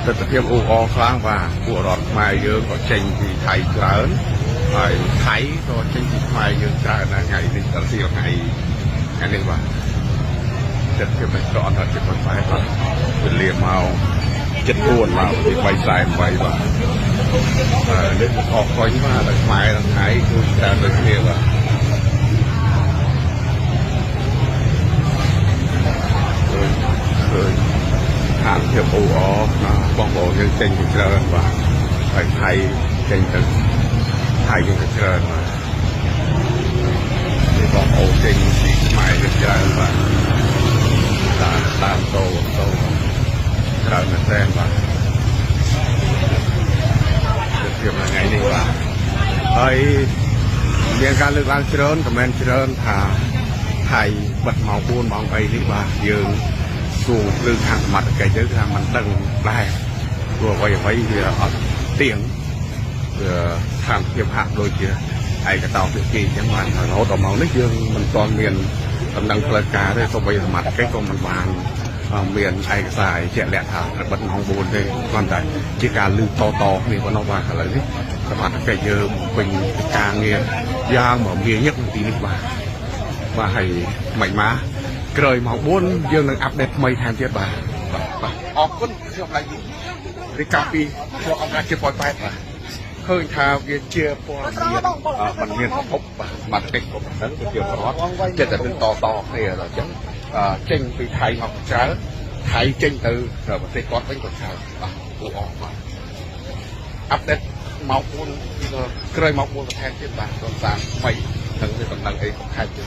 ទិដ្ឋភាពអ៊ូអខ្លាំងបាទពួករដ្ឋខ្មែរយើងក៏ចេញពីថៃច្រើនហើយថៃក៏ចេញពីខ្មែរយើងច្រើនថ្ងៃនេះដល់ទីថ្ងៃនេះបាទទិដ្ឋភាពមិនក៏អត់ចិត្តមិនបែបបាទវេលាមក74មកទី348បាទនេះអស់ខ្លាញ់បាទដល់ខ្មែរដល់ថ្ងៃគឺច្រើនដូចគ្នាបាទឋានភាពអ៊ូអបងប្អូនយើងចេញពីច្រើនបាទហើយថៃចេញទៅថៃយើងទៅច្រើនបាទនេះបងប្អូនចេញពីខ្មែរយើងច្រើនបាទតាមតោច្រើនមែនទែនបាទភាពថ្ងៃនេះបាទហើយមានការលើកឡើងច្រើនខមមិនច្រើនថាថៃបិទម៉ោង4ម៉ោង3នេះបាទយើងសួរលើខាងសមត្ថកិច្ចទៅថាมันដឹងដែរព្រោះអ្វីវាអត់ទៀងវាខាងភាពហាក់ដូចជាឯកតោភាគីអញ្ចឹងបានរហូតដល់ម៉ោងនេះយើងមិនទាន់មានដំណឹងផ្លូវការទេសូម្បីសមត្ថកិច្ចក៏មិនបានមានឯកសារជាក់លាក់ថាបិទម៉ោង4ទេគ្រាន់តែជាការលើកតគ្នាប៉ុណ្ណោះបាទឥឡូវនេះសមត្ថកិច្ចយើងពេញការងារយ៉ាងមកងាយញឹកទីនេះបាទហើយមិនមកក្រោយម៉ោង4យើងនឹងអាប់ដេតថ្មីថែមទៀតបាទអរគុណខ្ញុំឡើងរីកាពីពួកអង្គការជាប៉ោយប៉ែតបាទឃើញថាវាជាព័ត៌មានมันមានប្រភពបាទមកតិចក៏មិនដឹងទៅជាប្រវត្តិចិត្តតែនឹងតគ្នាដល់អញ្ចឹងចេញពីថៃមកច្រើនថៃចេញទៅប្រទេសគាត់វិញក៏ច្រើនបាទគួរអរបាទអាប់ដេតម៉ោង4ក្រោយម៉ោង4បន្ថែមទៀតបាទដល់តាមថ្មីនឹងវាដំណឹងអីខែទៀត